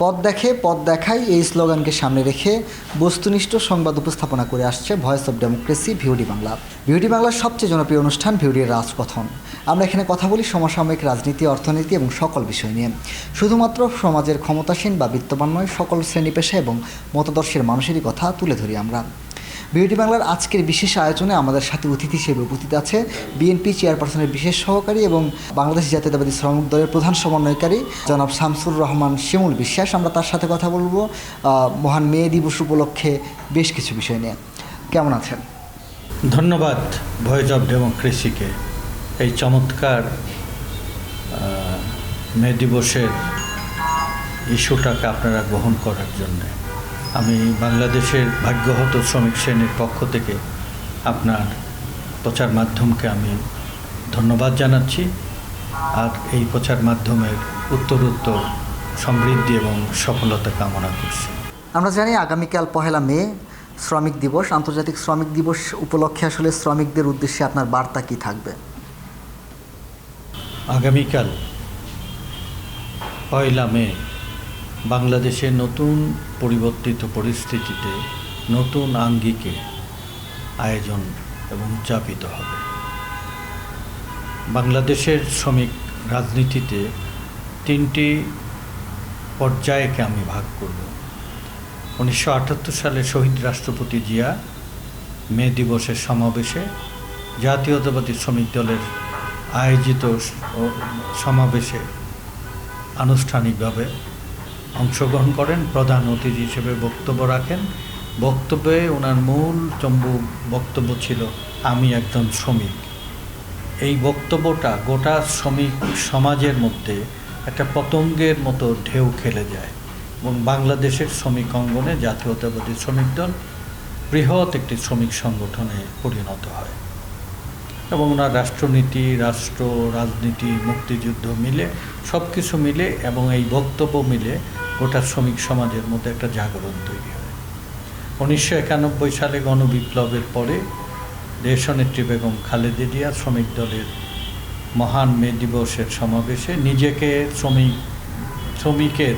পথ দেখে পথ দেখাই এই স্লোগানকে সামনে রেখে বস্তুনিষ্ঠ সংবাদ উপস্থাপনা করে আসছে voice of democracy VOD Bangla. VOD বাংলার সবচেয়ে জনপ্রিয় অনুষ্ঠান ভিওডির রাজকথন। আমরা এখানে কথা বলি সমসাময়িক রাজনীতি, অর্থনীতি এবং সকল বিষয় নিয়ে। শুধুমাত্র সমাজের ক্ষমতাসীন বা বিত্তবান নয়, সকল শ্রেণী পেশা এবং মতাদর্শের মানুষেরই কথা তুলে ধরি আমরা। ভিওডি বাংলার আজকের বিশেষ আয়োজনে আমাদের সাথে অতিথি হিসেবে উপস্থিত আছে বিএনপি চেয়ারপারসনের বিশেষ সহকারী এবং বাংলাদেশ জাতীয়তাবাদী শ্রমিক দলের প্রধান সমন্বয়কারী জনাব শামসুর রহমান শিমুল বিশ্বাস। আমরা তার সাথে কথা বলবো মহান মে দিবস উপলক্ষে বেশ কিছু বিষয় নিয়ে। কেমন আছেন? ধন্যবাদ ভয়েস অব ডেমোক্রেসিকে এই চমৎকার মে দিবসের ইস্যুটাকে আপনারা গ্রহণ করার জন্য। আমি বাংলাদেশের ভাগ্যহত শ্রমিক শ্রেণীর পক্ষ থেকে আপনার প্রচার মাধ্যমকে আমি ধন্যবাদ জানাচ্ছি, আর এই প্রচার মাধ্যমের উত্তরোত্তর সমৃদ্ধি এবং সফলতা কামনা করছি। আমরা জানি আগামীকাল 1 মে শ্রমিক দিবস, আন্তর্জাতিক শ্রমিক দিবস উপলক্ষে আসলে শ্রমিকদের উদ্দেশ্যে আপনার বার্তা কী থাকবে? আগামীকাল 1 মে বাংলাদেশের নতুন পরিবর্তিত পরিস্থিতিতে নতুন আঙ্গিকে আয়োজন এবং উদযাপিত হবে। বাংলাদেশের শ্রমিক রাজনীতিতে 3টি পর্যায়কে আমি ভাগ করব। 1978 সালে শহীদ রাষ্ট্রপতি জিয়া মে দিবসের সমাবেশে জাতীয়তাবাদী শ্রমিক দলের আয়োজিত সমাবেশে আনুষ্ঠানিকভাবে অংশগ্রহণ করেন। প্রধান অতিথি হিসেবে বক্তব্য রাখেন। বক্তব্যে ওনার মূল বক্তব্য ছিল আমি একজন শ্রমিক। এই বক্তব্যটা গোটা শ্রমিক সমাজের মধ্যে একটা পতঙ্গের মতো ঢেউ খেলে যায় এবং বাংলাদেশের শ্রমিক অঙ্গনে জাতীয়তাবাদী শ্রমিক দল বৃহৎ একটি শ্রমিক সংগঠনে পরিণত হয় এবং ওনার রাষ্ট্রনীতি, রাজনীতি, মুক্তিযুদ্ধ মিলে সব কিছু মিলে এবং এই বক্তব্য মিলে গোটা শ্রমিক সমাজের মধ্যে একটা জাগরণ তৈরি হয়। 1991 সালে গণবিপ্লবের পরে দেশনেত্রী বেগম খালেদা জিয়া শ্রমিক দলের মহান মে দিবসের সমাবেশে নিজেকে শ্রমিকের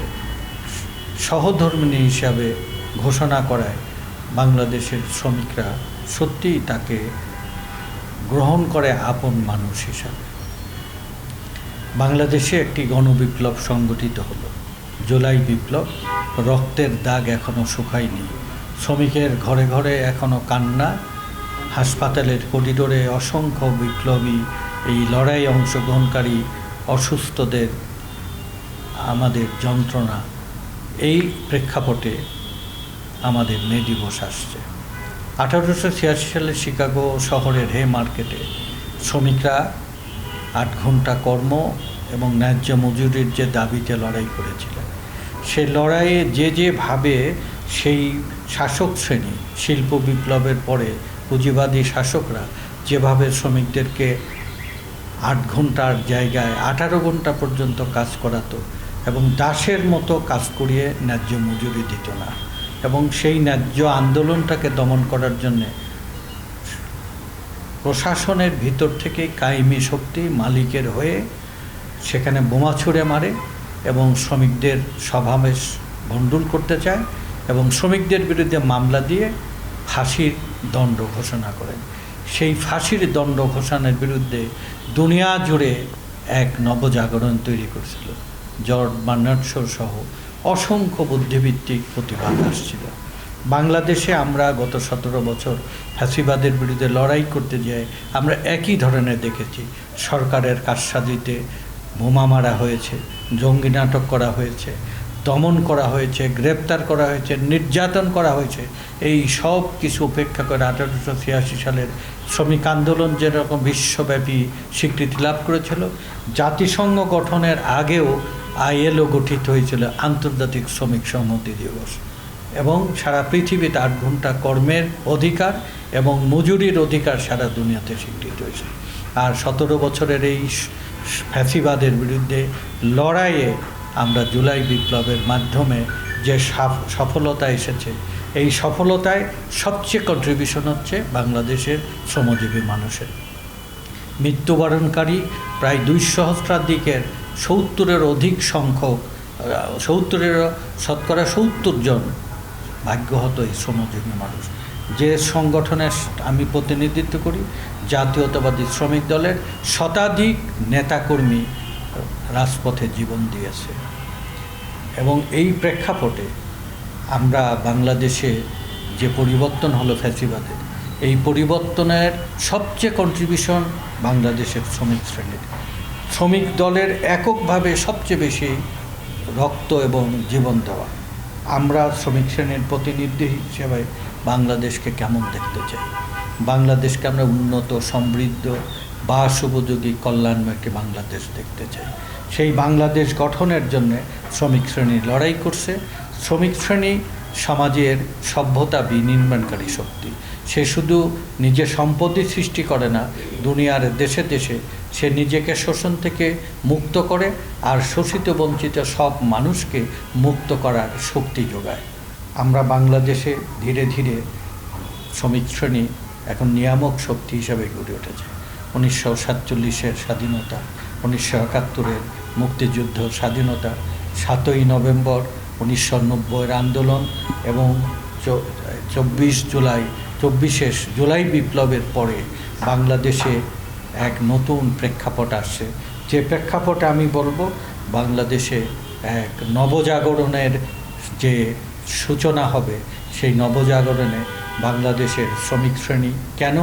সহধর্মিণী হিসাবে ঘোষণা করায় বাংলাদেশের শ্রমিকরা সত্যিই তাকে গ্রহণ করে আপন মানুষ হিসাবে। বাংলাদেশে একটি গণবিপ্লব সংগঠিত হলো, জুলাই বিপ্লব। রক্তের দাগ এখনও শুকায়নি। শ্রমিকের ঘরে ঘরে এখনও কান্না। হাসপাতালের করিডোরে অসংখ্য বিপ্লবী এই লড়াই অংশগ্রহণকারী অসুস্থদের আমাদের যন্ত্রণা। এই প্রেক্ষাপটে আমাদের মে দিবস আসছে। 1886 সালে শিকাগো শহরের হে মার্কেটে শ্রমিকরা 8 ঘন্টা কর্ম এবং ন্যায্য মজুরির যে দাবিতে লড়াই করেছিলেন, সে লড়াইয়ে যেভাবে সেই শাসক শ্রেণী শিল্প বিপ্লবের পরে পুঁজিবাদী শাসকরা যেভাবে শ্রমিকদেরকে 8 ঘন্টার জায়গায় 18 ঘন্টা পর্যন্ত কাজ করাতো এবং দাসের মতো কাজ করিয়ে ন্যায্য মজুরি দিত না, এবং সেই ন্যায্য আন্দোলনটাকে দমন করার জন্যে প্রশাসনের ভিতর থেকে কায়েমি শক্তি মালিকের হয়ে সেখানে বোমা ছুঁড়ে মারে এবং শ্রমিকদের সমাবেশ ভণ্ডুল করতে চায় এবং শ্রমিকদের বিরুদ্ধে মামলা দিয়ে ফাঁসির দণ্ড ঘোষণা করেন। সেই ফাঁসির দণ্ড ঘোষণার বিরুদ্ধে দুনিয়া জুড়ে এক নবজাগরণ তৈরি করছিল। জর্জ বার্নার্ড শো সহ অসংখ্য বুদ্ধিভিত্তিক প্রতিবাদ আসছিল। বাংলাদেশে আমরা গত 17 বছর ফ্যাসিবাদের বিরুদ্ধে লড়াই করতে যাই আমরা একই ধরনের দেখেছি। সরকারের কারসাজিতে বোমা মারা হয়েছে, জঙ্গি নাটক করা হয়েছে, দমন করা হয়েছে, গ্রেপ্তার করা হয়েছে, নির্যাতন করা হয়েছে। এই সব কিছু উপেক্ষা করে 1886 সালের শ্রমিক আন্দোলন যেরকম বিশ্বব্যাপী স্বীকৃতি লাভ করেছিল, জাতিসংঘ গঠনের আগেও ILO গঠিত হয়েছিল আন্তর্জাতিক শ্রমিক সংহতি দিবস, এবং সারা পৃথিবীতে 8 ঘন্টা কর্মের অধিকার এবং মজুরির অধিকার সারা দুনিয়াতে স্বীকৃত হয়েছে। আর 17 বছরের এই ফ্যাসিবাদের বিরুদ্ধে লড়াইয়ে আমরা জুলাই বিপ্লবের মাধ্যমে যে সফলতা এসেছে, এই সফলতায় সবচেয়ে কন্ট্রিবিউশন হচ্ছে বাংলাদেশের শ্রমজীবী মানুষের। মৃত্যুবরণকারী প্রায় 2 সহস্রাধিকের 70-এর অধিক সংখ্যক শতকরা 70 জন ভাগ্যহত এই শ্রমজীবী মানুষ। যে সংগঠনের আমি প্রতিনিধিত্ব করি, জাতীয়তাবাদী শ্রমিক দলের শতাধিক নেতাকর্মী রাজপথে জীবন দিয়েছে। এবং এই প্রেক্ষাপটে আমরা বাংলাদেশে যে পরিবর্তন হলো ফ্যাসিবাদের, এই পরিবর্তনের সবচেয়ে কন্ট্রিবিউশন বাংলাদেশের শ্রমিক শ্রেণীর। শ্রমিক দলের এককভাবে সবচেয়ে বেশি রক্ত এবং জীবন দেওয়া। আমরা শ্রমিক শ্রেণীর প্রতিনিধি হিসেবে বাংলাদেশকে কেমন দেখতে চাই? বাংলাদেশকে আমরা উন্নত, সমৃদ্ধ, বাস উপযোগী, কল্যাণময় একটি বাংলাদেশ দেখতে চাই। সেই বাংলাদেশ গঠনের জন্য শ্রমিক শ্রেণী লড়াই করছে। শ্রমিক শ্রেণী সমাজের সভ্যতা বিনির্মাণকারী শক্তি। সে শুধু নিজের সম্পত্তি সৃষ্টি করে না, দুনিয়ার দেশে দেশে সে নিজেকে শোষণ থেকে মুক্ত করে আর শোষিত বঞ্চিত সব মানুষকে মুক্ত করার শক্তি যোগায়। আমরা বাংলাদেশে ধীরে ধীরে শ্রমিক শ্রেণী এখন নিয়ামক শক্তি হিসাবে গড়ে উঠেছে। 1947-এর স্বাধীনতা, 1971-এর মুক্তিযুদ্ধ, স্বাধীনতা, 7ই নভেম্বর 1990-এর আন্দোলন এবং 24 জুলাই বিপ্লবের পরে বাংলাদেশে এক নতুন প্রেক্ষাপট আসছে। যে প্রেক্ষাপটে আমি বলবো বাংলাদেশে এক নবজাগরণের যে সূচনা হবে, সেই নবজাগরণে বাংলাদেশের শ্রমিক শ্রেণী কেন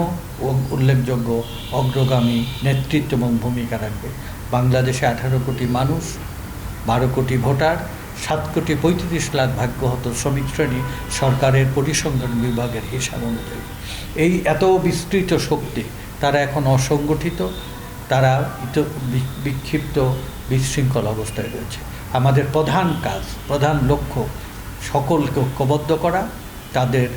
উল্লেখযোগ্য অগ্রগামী নেতৃত্ব এবং ভূমিকা রাখবে। বাংলাদেশে 18 কোটি মানুষ, 12 কোটি ভোটার, 7 কোটি 35 লাখ ভাগ্যহত শ্রমিক শ্রেণী সরকারের পরিসংখ্যান বিভাগের হিসাব অনুযায়ী। এই এত বিস্তৃত শক্তি, তারা এখন অসংগঠিত, তারা বিক্ষিপ্ত, বিশৃঙ্খল অবস্থায় রয়েছে। আমাদের প্রধান কাজ, প্রধান লক্ষ্য সকলকে ঐক্যবদ্ধ করা, তাদের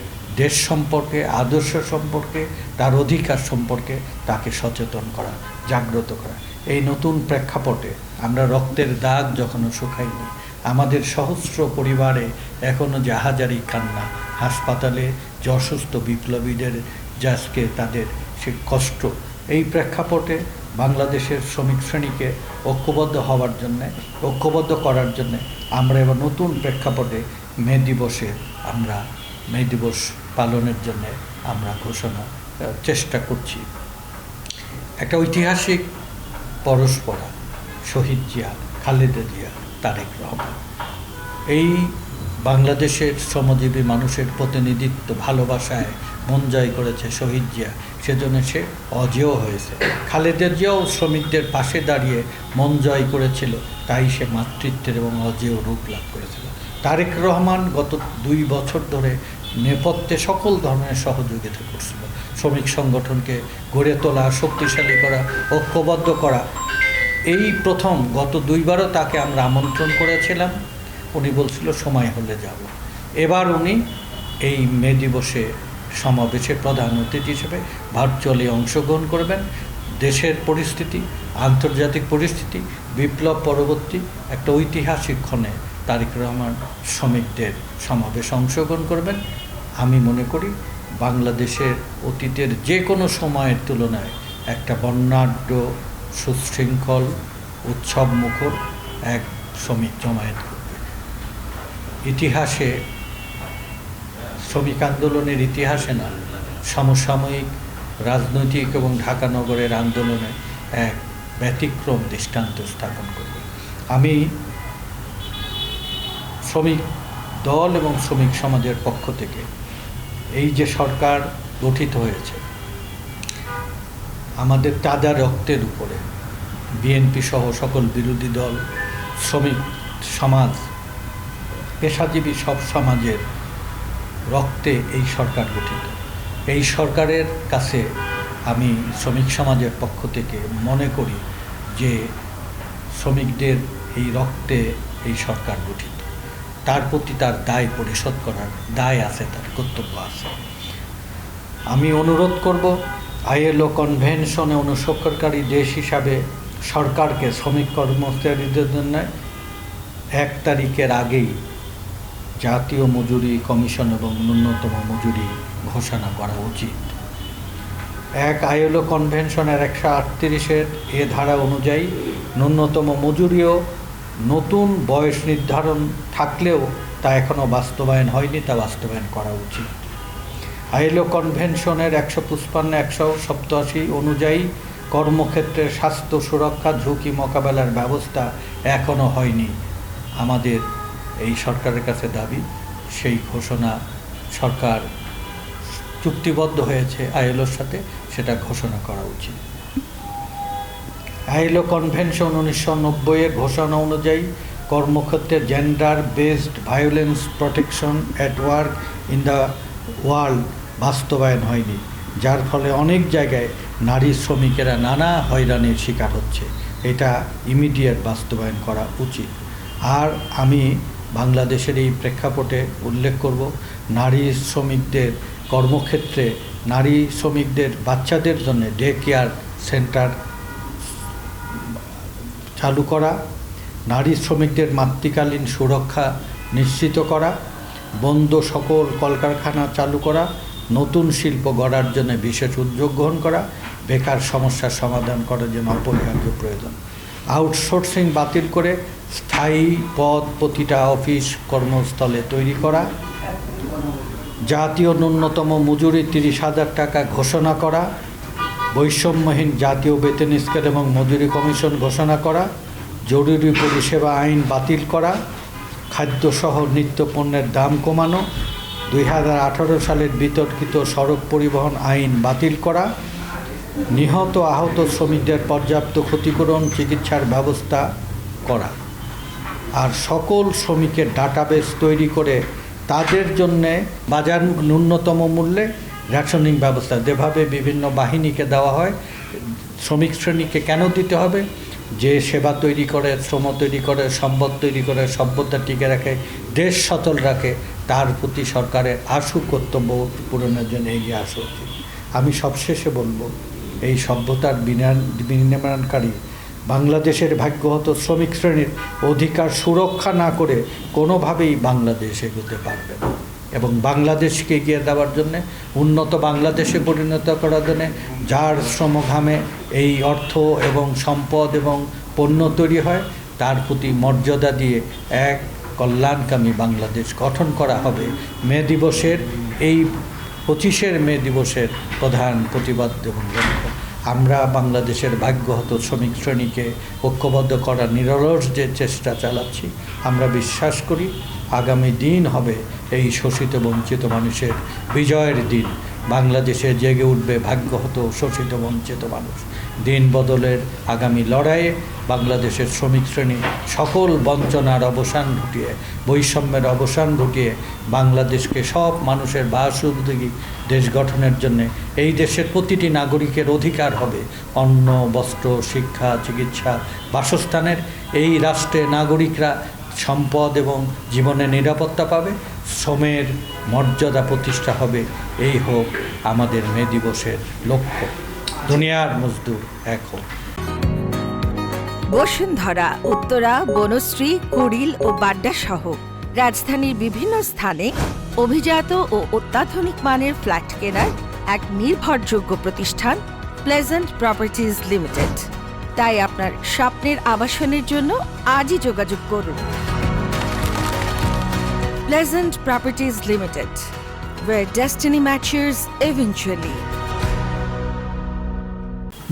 দেশ সম্পর্কে, আদর্শ সম্পর্কে, তার অধিকার সম্পর্কে তাকে সচেতন করা, জাগ্রত করা। এই নতুন প্রেক্ষাপটে আমরা রক্তের দাগ যখনও শুকাইনি, আমাদের সহস্র পরিবারে এখনও জাহাজারি কান্না, হাসপাতালে যে অসুস্থ বিপ্লবীদের আজকে তাদের সে কষ্ট, এই প্রেক্ষাপটে বাংলাদেশের শ্রমিক শ্রেণীকে ঐক্যবদ্ধ করার জন্যে আমরা এবার নতুন প্রেক্ষাপটে মে দিবস পালনের জন্য আমরা ঘোষণা চেষ্টা করছি। একটা ঐতিহাসিক পরস্পরা, শহীদ জিয়া, খালেদা জিয়া, তারেক রহমান, এই বাংলাদেশের শ্রমজীবী মানুষের প্রতিনিধিত্ব ভালোবাসায় মন জয় করেছে শহীদ জিয়া, সেজন্য সে অজেয় হয়েছে। খালেদা জিয়াও শ্রমিকদের পাশে দাঁড়িয়ে মন জয় করেছিল, তাই সে মাতৃত্বের এবং অজেয় রূপ লাভ করেছিল। তারেক রহমান গত 2 বছর ধরে নেপথ্যে সকল ধরনের সহযোগিতা করছিল, শ্রমিক সংগঠনকে গড়ে তোলা, শক্তিশালী করা, ঐক্যবদ্ধ করা। এই প্রথম গত 2বারও তাকে আমরা আমন্ত্রণ করেছিলাম, উনি বলছিল সময় হলে যাব। এবার উনি এই মে দিবসে সমাবেশে প্রধান অতিথি হিসেবে ভার্চুয়ালি অংশগ্রহণ করবেন। দেশের পরিস্থিতি, আন্তর্জাতিক পরিস্থিতি, বিপ্লব পরবর্তী একটা ঐতিহাসিক ক্ষণে তারেক রহমান শ্রমিকদের সমাবেশে অংশগ্রহণ করবেন। আমি মনে করি বাংলাদেশের অতীতের যে কোনো সময়ের তুলনায় একটা বর্ণাঢ্য, সুশৃঙ্খল, উৎসবমুখর এক শ্রমিক জমায়েত করবে। ইতিহাসে, শ্রমিক আন্দোলনের ইতিহাসে না, সমসাময়িক রাজনৈতিক এবং ঢাকা নগরের আন্দোলনে এক ব্যতিক্রম দৃষ্টান্ত স্থাপন করবে। আমি শ্রমিক দল এবং শ্রমিক সমাজের পক্ষ থেকে এই যে সরকার গঠিত হয়েছে, আমাদের তাজা রক্তের উপরে বিএনপি সহ সকল বিরোধী দল, শ্রমিক সমাজ, পেশাজীবী সব সমাজের রক্তে এই সরকার গঠিত। এই সরকারের কাছে আমি শ্রমিক সমাজের পক্ষ থেকে মনে করি যে শ্রমিকদের এই রক্তে এই সরকার গঠিত, তার প্রতি তার দায় পরিশোধ করার দায় আছে, তার কর্তব্য আছে। আমি অনুরোধ করব ILO কনভেনশনে অনুস্বাক্ষরকারী দেশ হিসাবে সরকারকে শ্রমিক কর্মচারীদের জন্য 1 তারিখের আগেই জাতীয় মজুরি কমিশন এবং ন্যূনতম মজুরি ঘোষণা করা উচিত। ILO কনভেনশনের 138-এর ধারা অনুযায়ী ন্যূনতম মজুরিও নতুন বয়স নির্ধারণ থাকলেও তা এখনও বাস্তবায়ন হয়নি, তা বাস্তবায়ন করা উচিত। আইএলও কনভেনশনের 155-187 অনুযায়ী কর্মক্ষেত্রে স্বাস্থ্য সুরক্ষা ঝুঁকি মোকাবেলার ব্যবস্থা এখনও হয়নি। আমাদের এই সরকারের কাছে দাবি, সেই ঘোষণা সরকার চুক্তিবদ্ধ হয়েছে আইএলওর সাথে, সেটা ঘোষণা করা উচিত। আইএলও কনভেনশন 1990-এর ঘোষণা অনুযায়ী কর্মক্ষেত্রে gender based violence protection at work in the world বাস্তবায়ন হয়নি, যার ফলে অনেক জায়গায় নারী শ্রমিকেরা নানা হয়রানির শিকার হচ্ছে। এটা ইমিডিয়েট বাস্তবায়ন করা উচিত। আর আমি বাংলাদেশের এই প্রেক্ষাপটে উল্লেখ করব, নারী শ্রমিকদের কর্মক্ষেত্রে নারী শ্রমিকদের বাচ্চাদের জন্য ডে কেয়ার সেন্টার চালু করা, নারী শ্রমিকদের মাতৃকালীন সুরক্ষা নিশ্চিত করা, বন্ধ সকল কলকারখানা চালু করা, নতুন শিল্প গড়ার জন্য বিশেষ উদ্যোগ গ্রহণ করা, বেকার সমস্যার সমাধান করার জন্য অপরিহার্য প্রয়োজন। আউটসোর্সিং বাতিল করে স্থায়ী পদ প্রতিটা অফিস কর্মস্থলে তৈরি করা, জাতীয় ন্যূনতম মজুরি 30,000 টাকা ঘোষণা করা, বৈষম্যহীন জাতীয় বেতন স্কেল এবং মজুরি কমিশন ঘোষণা করা, জরুরি পরিষেবা আইন বাতিল করা, খাদ্যসহ নিত্য পণ্যের দাম কমানো, 2018 সালের বিতর্কিত সড়ক পরিবহন আইন বাতিল করা, নিহত আহত শ্রমিকদের পর্যাপ্ত ক্ষতিপূরণ চিকিৎসার ব্যবস্থা করা, আর সকল শ্রমিকের ডাটাবেস তৈরি করে তাদের জন্যে বাজার ন্যূনতম মূল্যে রেশনিং ব্যবস্থা, যেভাবে বিভিন্ন বাহিনীকে দেওয়া হয়, শ্রমিক শ্রেণীকে কেন দিতে হবে? যে সেবা তৈরি করে, শ্রম তৈরি করে, সম্পদ তৈরি করে, সভ্যতা টিকে রাখে, দেশ সচল রাখে, তার প্রতি সরকারের আশু কর্তব্য পূরণের জন্য এগিয়ে আসা উচিত। আমি সবশেষে বলবো, এই সভ্যতার বিনির্মাণকারী বাংলাদেশের ভাগ্যহত শ্রমিক শ্রেণীর অধিকার সুরক্ষা না করে কোনোভাবেই বাংলাদেশ এগোতে পারবে না, এবং বাংলাদেশকে এগিয়ে দেওয়ার জন্য, উন্নত বাংলাদেশে পরিণত করার জন্য, যার শ্রমঘামে এই অর্থ এবং সম্পদ এবং পণ্য তৈরি হয়, তার প্রতি মর্যাদা দিয়ে এক কল্যাণকামী বাংলাদেশ গঠন করা হবে। মে দিবসের এই 25 মে দিবসের প্রধান প্রতিবাদ এবং লক্ষ্য। আমরা বাংলাদেশের ভাগ্যহত শ্রমিক শ্রেণীকে ঐক্যবদ্ধ করার নিরলস যে চেষ্টা চালাচ্ছি, আমরা বিশ্বাস করি আগামী দিন হবে এই শোষিত বঞ্চিত মানুষের বিজয়ের দিন। বাংলাদেশে জেগে উঠবে ভাগ্যহত শোষিত বঞ্চিত মানুষ। দিন বদলের আগামী লড়াইয়ে বাংলাদেশের শ্রমিক শ্রেণী সকল বঞ্চনার অবসান ঘটিয়ে, বৈষম্যের অবসান ঘটিয়ে বাংলাদেশকে সব মানুষের বাসোপযোগী দেশ গঠনের জন্যে এই দেশের প্রতিটি নাগরিকের অধিকার হবে অন্ন, বস্ত্র, শিক্ষা, চিকিৎসা, বাসস্থানের। এই রাষ্ট্রে নাগরিকরা সম্পদ এবং জীবনের নিরাপত্তা পাবে, শ্রমের মর্যাদা প্রতিষ্ঠা হবে। এই হোক আমাদের মে দিবসের লক্ষ্য। দুনিয়ার মজদুর এক হোক। বসুন্ধরা, উত্তরা, বনশ্রী, কুড়িল ও বাড্ডা সহ রাজধানীর বিভিন্ন স্থানে অভিজাত ও অত্যাধুনিক মানের ফ্ল্যাট কেনার এক নির্ভরযোগ্য প্রতিষ্ঠান প্লেজেন্ট প্রপার্টিজ লিমিটেড। তাই আপনার স্বপ্নের আবাসনের জন্য আজই যোগাযোগ করুন। Pleasant properties limited, where destiny matches eventually.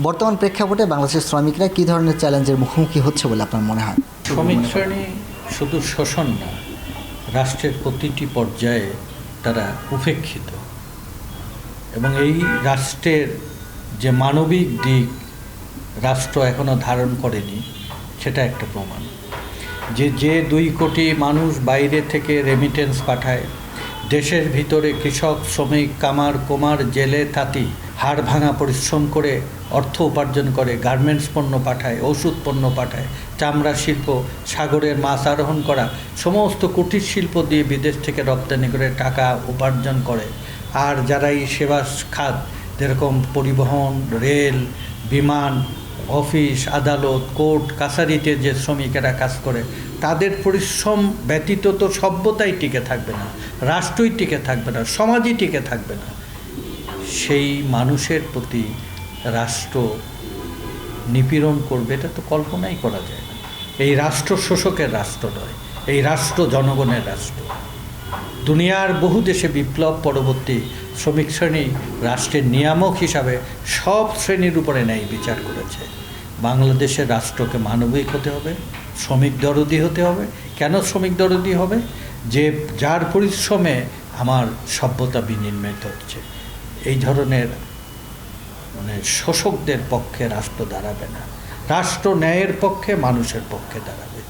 বর্তমান প্রেক্ষাপটে বাংলাদেশের শ্রমিকরা কী ধরনের চ্যালেঞ্জের মুখোমুখি হচ্ছে বলে আপনার মনে হয়? শ্রমিক শ্রেণী শুধু শোষণ না, রাষ্ট্রের প্রতিটি পর্যায়ে তারা উপেক্ষিত, এবং এই রাষ্ট্রের যে মানবিক দিক রাষ্ট্র এখনও ধারণ করেনি, সেটা একটা প্রমাণ। যে 2 কোটি মানুষ বাইরে থেকে রেমিটেন্স পাঠায়, দেশের ভিতরে কৃষক, শ্রমিক, কামার, কুমার, জেলে, তাঁতি হাড় ভাঙা পরিশ্রম করে অর্থ উপার্জন করে, গার্মেন্টস পণ্য পাঠায়, ওষুধ পণ্য পাঠায়, চামড়া শিল্প, সাগরের মাছ আরোহণ করা, সমস্ত কুটির শিল্প দিয়ে বিদেশ থেকে রপ্তানি করে টাকা উপার্জন করে। আর যারা এই সেবা খাত, যেরকম পরিবহন, রেল, বিমান, অফিস, আদালত, কোর্ট, কাছারিতে যে শ্রমিকেরা কাজ করে, তাদের পরিশ্রম ব্যতীত তো সভ্যতাই টিকে থাকবে না, রাষ্ট্রই টিকে থাকবে না, সমাজই টিকে থাকবে না। সেই মানুষের প্রতি রাষ্ট্র নিপীড়ন করবে, এটা তো কল্পনাই করা যায় না। এই রাষ্ট্র শোষকের রাষ্ট্র নয়, এই রাষ্ট্র জনগণের রাষ্ট্র। দুনিয়ার বহু দেশে বিপ্লব পরবর্তী শ্রমিক শ্রেণী রাষ্ট্রের নিয়ামক হিসাবে সব শ্রেণীর উপরে ন্যায় বিচার করেছে। বাংলাদেশের রাষ্ট্রকে মানবিক হতে হবে, শ্রমিক দরদি হতে হবে। কেন শ্রমিক দরদি হবে? যে যার পরিশ্রমে আমার সভ্যতা বিনির্মিত হচ্ছে। এই ধরনের শোষকদের পক্ষে রাষ্ট্র দাঁড়াবে না, রাষ্ট্র ন্যায়ের পক্ষে, মানুষের পক্ষে দাঁড়াবে।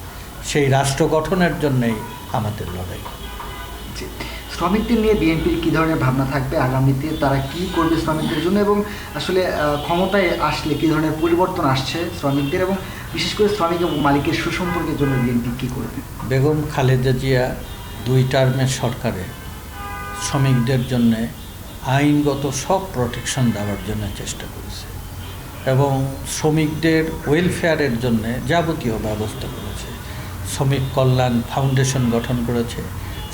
সেই রাষ্ট্র গঠনের জন্যই আমাদের লড়াই। শ্রমিকদের নিয়ে বিএনপির কী ধরনের ভাবনা থাকবে আগামীতে, তারা কি করবে শ্রমিকদের জন্য, এবং আসলে ক্ষমতায় আসলে কী ধরনের পরিবর্তন আসছে শ্রমিকদের, এবং বিশেষ করে শ্রমিক এবং মালিকের সুসম্পর্কের জন্য বিএনপি কী করবে? বেগম খালেদা জিয়া 2 টার্মের সরকারে শ্রমিকদের জন্য আইনগত সব প্রোটেকশন দেওয়ার জন্য চেষ্টা করেছে এবং শ্রমিকদের ওয়েলফেয়ারের জন্য যাবতীয় ব্যবস্থা করেছে। শ্রমিক কল্যাণ ফাউন্ডেশন গঠন করেছে।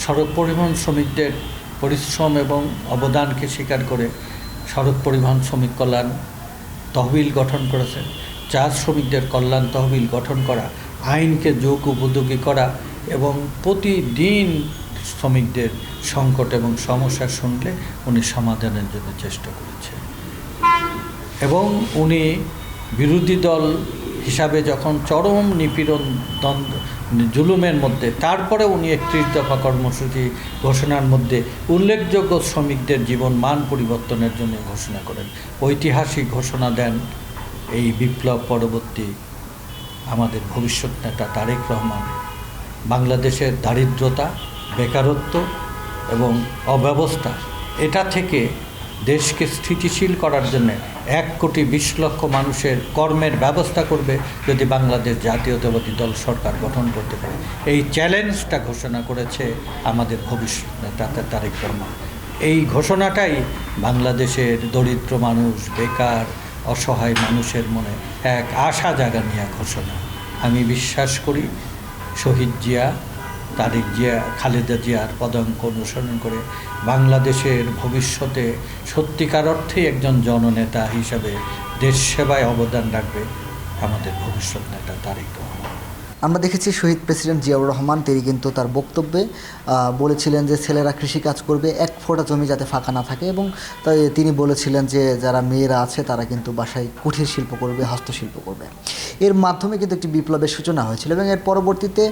সড়ক পরিবহন শ্রমিকদের পরিশ্রম এবং অবদানকে স্বীকার করে সড়ক পরিবহন শ্রমিক কল্যাণ তহবিল গঠন করেছে। চা শ্রমিকদের কল্যাণ তহবিল গঠন করা, আইনকে যোগ উপযোগী করা এবং প্রতিদিন শ্রমিকদের সংকট এবং সমস্যা শুনলে উনি সমাধানের জন্য চেষ্টা করেছে। এবং উনি বিরোধী দল হিসাবে যখন চরম নিপীড়ন জুলুমের মধ্যে, তারপরে উনি 31 দফা কর্মসূচি ঘোষণার মধ্যে উল্লেখযোগ্য শ্রমিকদের জীবন মান পরিবর্তনের জন্য ঘোষণা করেন। ঐতিহাসিক ঘোষণা দেন এই বিপ্লব পরবর্তী আমাদের ভবিষ্যৎ নেতা তারেক রহমান। বাংলাদেশের দারিদ্রতা, বেকারত্ব এবং অব্যবস্থা, এটা থেকে দেশকে স্থিতিশীল করার জন্য 1,20,00,000 মানুষের কর্মের ব্যবস্থা করবে যদি বাংলাদেশ জাতীয়তাবাদী দল সরকার গঠন করতে পারে। এই চ্যালেঞ্জটা ঘোষণা করেছে আমাদের ভবিষ্যৎ নেতা তারেক রহমান। এই ঘোষণাটাই বাংলাদেশের দরিদ্র মানুষ, বেকার, অসহায় মানুষের মনে এক আশা জাগানিয়া ঘোষণা। আমি বিশ্বাস করি শহীদ জিয়া, তারেক জিয়া, খালেদা জিয়ার পদাঙ্ক অনুসরণ করে বাংলাদেশের ভবিষ্যতে সত্যিকার অর্থে একজন জননেতা হিসাবে দেশ সেবায় অবদান রাখবে আমাদের ভবিষ্যৎ নেতা তারেক রহমান। আমরা দেখেছি শহীদ প্রেসিডেন্ট জিয়াউর রহমান, তিনি কিন্তু তার বক্তব্যে বলেছিলেন যে ছেলেরা কৃষিকাজ করবে, 1 ফোঁটা জমি যাতে ফাঁকা না থাকে, এবং তাই তিনি বলেছিলেন যে যারা মেয়েরা আছে তারা কিন্তু বাসায় কুঠির শিল্প করবে, হস্তশিল্প করবে। এর মাধ্যমে কিন্তু একটি বিপ্লবের সূচনা হয়েছিল এবং এর পরবর্তীতে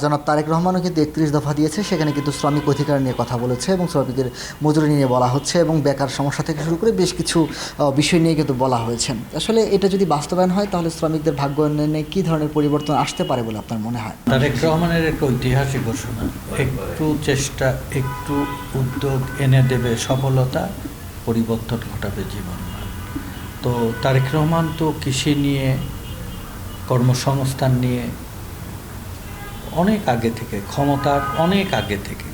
জনাব তারেক রহমানও কিন্তু 31 দফা দিয়েছে। সেখানে কিন্তু শ্রমিক অধিকার নিয়ে কথা বলেছে এবং শ্রমিকের মজুরি নিয়ে বলা হচ্ছে এবং বেকার সমস্যা থেকে শুরু করে বেশ কিছু বিষয় নিয়ে কিন্তু বলা হয়েছে। আসলে এটা যদি বাস্তবায়ন হয় তাহলে শ্রমিকদের ভাগ্য উন্নয়নে কী ধরনের পরিবর্তন আসতে পারে বলে আপনার মনে হয়? তারেক রহমানের একটা ঐতিহাসিক ঘোষণা, একটু চেষ্টা, একটু উদ্যোগ এনে দেবে সফলতা, পরিবর্তন ঘটাবে জীবনমান। তো তারেক রহমান তো কৃষি নিয়ে, কর্মসংস্থান নিয়ে অনেক আগে থেকে, ক্ষমতার অনেক আগে থেকে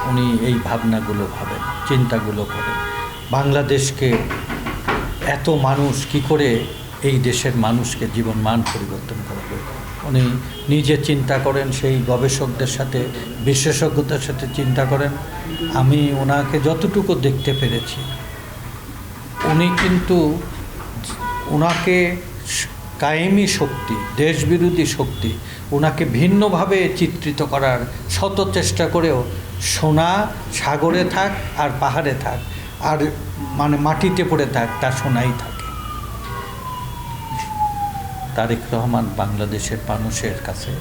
উনি এই ভাবনাগুলো ভাবেন, চিন্তাগুলো করেন। বাংলাদেশকে এত মানুষ কি করে এই দেশের মানুষকে জীবন মান পরিবর্তন করবে উনি নিজে চিন্তা করেন, সেই গবেষকদের সাথে, বিশেষজ্ঞদের সাথে চিন্তা করেন। আমি ওনাকে যতটুকু দেখতে পেরেছি, উনি কিন্তু ওনাকে কায়েমি শক্তি, দেশবিরোধী শক্তি ওনাকে ভিন্নভাবে চিত্রিত করার শত চেষ্টা করেও সোনা সাগরে থাক আর পাহাড়ে থাক আর মাটিতে পড়ে থাক, তা সোনাই থাকে। তারেক রহমান বাংলাদেশের মানুষের কাছে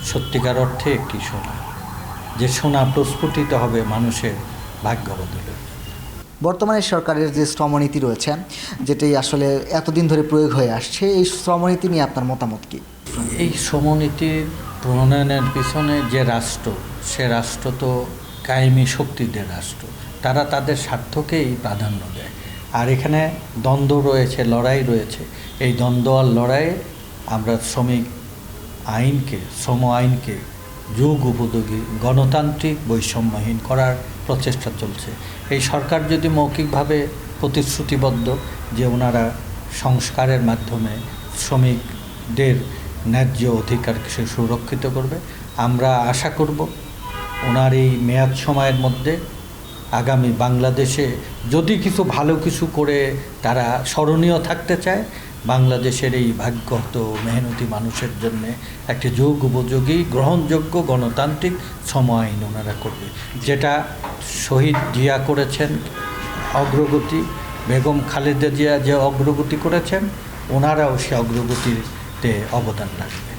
সত্যিকার অর্থে একটি সোনা, যে সোনা প্রস্ফুটিত হবে মানুষের ভাগ্য বদলে। বর্তমানে সরকারের যে শ্রমনীতি রয়েছে, যেটি আসলে এতদিন ধরে প্রয়োগ হয়ে আসছে, এই শ্রমনীতি নিয়ে আপনার মতামত কী? এই শ্রমনীতির প্রণয়নের পিছনে যে রাষ্ট্র, সে রাষ্ট্র তো কায়েমি শক্তিদের রাষ্ট্র, তারা তাদের স্বার্থকেই প্রাধান্য দেয়। আর এখানে দ্বন্দ্ব রয়েছে, লড়াই রয়েছে। এই দ্বন্দ্ব আর লড়াইয়ে আমরা শ্রমিক আইনকে, শ্রম আইনকে যুগ উপযোগী, গণতান্ত্রিক, বৈষম্যহীন করার প্রচেষ্টা চলছে। এই সরকার যদি মৌখিকভাবে প্রতিশ্রুতিবদ্ধ যে ওনারা সংস্কারের মাধ্যমে শ্রমিকদের ন্যায্য অধিকারকে সুরক্ষিত করবে, আমরা আশা করব ওনার এই মেয়াদ সময়ের মধ্যে আগামী বাংলাদেশে যদি কিছু ভালো কিছু করে তারা স্মরণীয় থাকতে চায়, বাংলাদেশের এই ভাগ্যহত মেহনতি মানুষের জন্য একটি যোগ উপযোগী গ্রহণযোগ্য গণতান্ত্রিক শ্রম আইন ওনারা করবে, যেটা শহীদ জিয়া করেছেন অগ্রগতি, বেগম খালেদা জিয়া যে অগ্রগতি করেছেন ওনারাও সে অগ্রগতিতে অবদান রাখবে।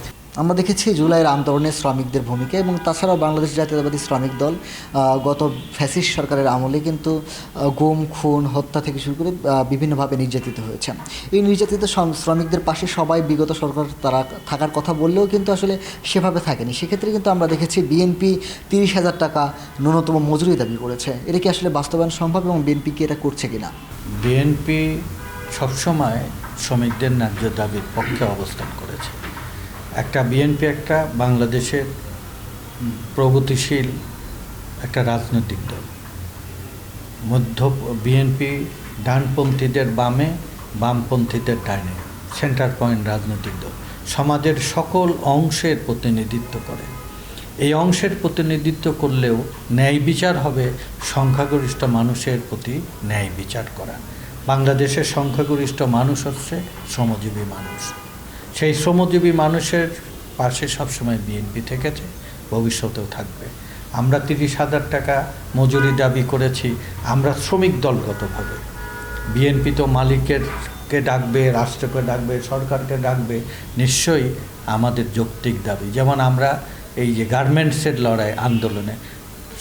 আমরা দেখেছি জুলাইয়ের আন্দোলনে শ্রমিকদের ভূমিকা, এবং তাছাড়াও বাংলাদেশ জাতীয়তাবাদী শ্রমিক দল গত ফ্যাসিস্ট সরকারের আমলে কিন্তু গুম, খুন, হত্যা থেকে শুরু করে বিভিন্নভাবে নির্যাতিত হয়েছে। এই নির্যাতিত শ্রমিকদের পাশে সবাই বিগত সরকার তারা থাকার কথা বললেও কিন্তু আসলে সেভাবে থাকেনি। সেক্ষেত্রে কিন্তু আমরা দেখেছি বিএনপি 30,000 টাকা ন্যূনতম মজুরি দাবি করেছে। এটা কি আসলে বাস্তবায়ন সম্ভব এবং বিএনপি কি এটা করছে কিনা? বিএনপি সবসময় শ্রমিকদের ন্যায্য দাবির পক্ষে অবস্থান করেছে। বিএনপি একটা বাংলাদেশের প্রগতিশীল একটা রাজনৈতিক দল। বিএনপি ডানপন্থীদের বামে, বামপন্থীদের ডাইনে, সেন্টার পয়েন্ট রাজনৈতিক দল। সমাজের সকল অংশের প্রতিনিধিত্ব করে। এই অংশের প্রতিনিধিত্ব করলেও ন্যায় বিচার হবে সংখ্যাগরিষ্ঠ মানুষের প্রতি ন্যায় বিচার করা। বাংলাদেশের সংখ্যাগরিষ্ঠ মানুষ হচ্ছে শ্রমজীবী মানুষ। সেই শ্রমজীবী মানুষের পাশে সবসময় বিএনপি থেকেছে, ভবিষ্যতেও থাকবে। আমরা 30,000 টাকা মজুরি দাবি করেছি আমরা শ্রমিক দলগতভাবে। বিএনপি তো মালিককে ডাকবে, রাষ্ট্রকে ডাকবে, সরকারকে ডাকবে, নিশ্চয়ই আমাদের যৌক্তিক দাবি। যেমন আমরা এই যে গার্মেন্টসের লড়াই আন্দোলনে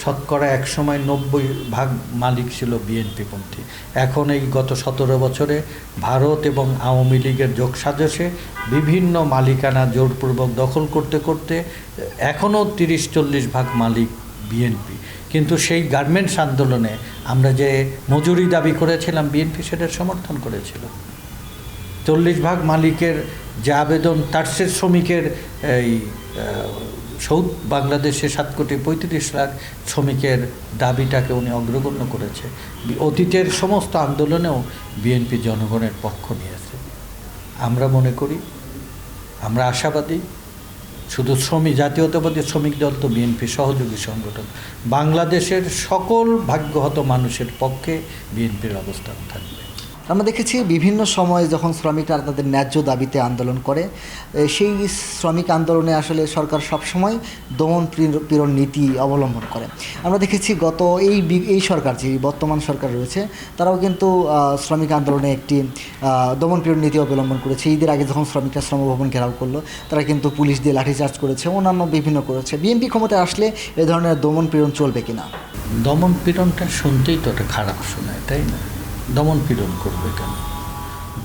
শতকরা একসময় 90% মালিক ছিল বিএনপিপন্থী। এখন এই গত 17 বছরে ভারত এবং আওয়ামী লীগের যোগসাজশে বিভিন্ন মালিকানা জোরপূর্বক দখল করতে করতে এখনও 30-40% মালিক বিএনপি। কিন্তু সেই গার্মেন্টস আন্দোলনে আমরা যে মজুরি দাবি করেছিলাম বিএনপি সেটার সমর্থন করেছিল। 40% মালিকের যে আবেদন, তার সে শ্রমিকের এই বাংলাদেশে 7,35,00,000 শ্রমিকের দাবিটাকে উনি অগ্রগণ্য করেছে। অতীতের সমস্ত আন্দোলনেও বিএনপি জনগণের পক্ষ নিয়েছে। আমরা মনে করি, আমরা আশাবাদী, শুধু জাতীয়তাবাদী শ্রমিক দল তো বিএনপি সহযোগী সংগঠন। বাংলাদেশের সকল ভাগ্যহত মানুষের পক্ষে বিএনপির অবস্থান থাকবে। আমরা দেখেছি বিভিন্ন সময় যখন শ্রমিকরা তাদের ন্যায্য দাবিতে আন্দোলন করে, সেই শ্রমিক আন্দোলনে আসলে সরকার সবসময় দমন পীড়ন নীতি অবলম্বন করে। আমরা দেখেছি গত এই সরকার, যে বর্তমান সরকার রয়েছে, তারাও কিন্তু শ্রমিক আন্দোলনে একটি দমন পীড়ন নীতি অবলম্বন করেছে। ঈদের আগে যখন শ্রমিকরা শ্রমভবন ঘেরাও করলো, তারা কিন্তু পুলিশ দিয়ে লাঠিচার্জ করেছে, অন্যান্য বিভিন্ন করেছে। বিএনপি ক্ষমতায় আসলে এ ধরনের দমন পীড়ন চলবে কিনা? দমন পীড়নটা শুনতেই তো একটা খারাপ শোনায়, তাই না? দমন পীড়ন করবে কেন?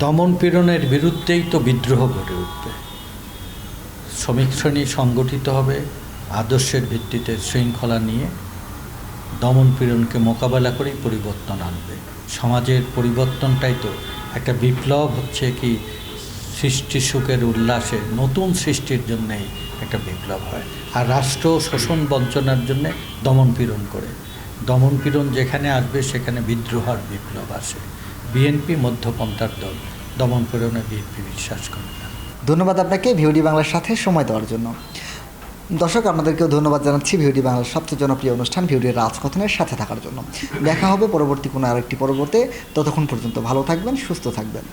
দমন পীড়নের বিরুদ্ধেই তো বিদ্রোহ গড়ে উঠবে। শ্রমিক শ্রেণী সংগঠিত হবে আদর্শের ভিত্তিতে, শৃঙ্খলা নিয়ে দমন পীড়নকে মোকাবেলা করেই পরিবর্তন আনবে। সমাজের পরিবর্তনটাই তো একটা বিপ্লব হচ্ছে কি সৃষ্টি সুখের উল্লাসে নতুন সৃষ্টির জন্যেই একটা বিপ্লব হয়। আর রাষ্ট্র শোষণ বঞ্চনার জন্যে দমন পীড়ন করে। দমন পীড়ন যেখানে আসবে সেখানে বিদ্রোহ আর বিপ্লব আসে। বিএনপি মধ্যপন্থার দল, দমন পীড়নে বিএনপি বিশ্বাস করে না। ধন্যবাদ আপনাকে ভিওডি বাংলার সাথে সময় দেওয়ার জন্য। দর্শক, আপনাদেরকেও ধন্যবাদ জানাচ্ছি ভিওডি বাংলার সবচেয়ে জনপ্রিয় অনুষ্ঠান ভিওডির রাজকথনের সাথে থাকার জন্য। দেখা হবে পরবর্তী কোনো আরেকটি পর্বতে। ততক্ষণ পর্যন্ত ভালো থাকবেন, সুস্থ থাকবেন।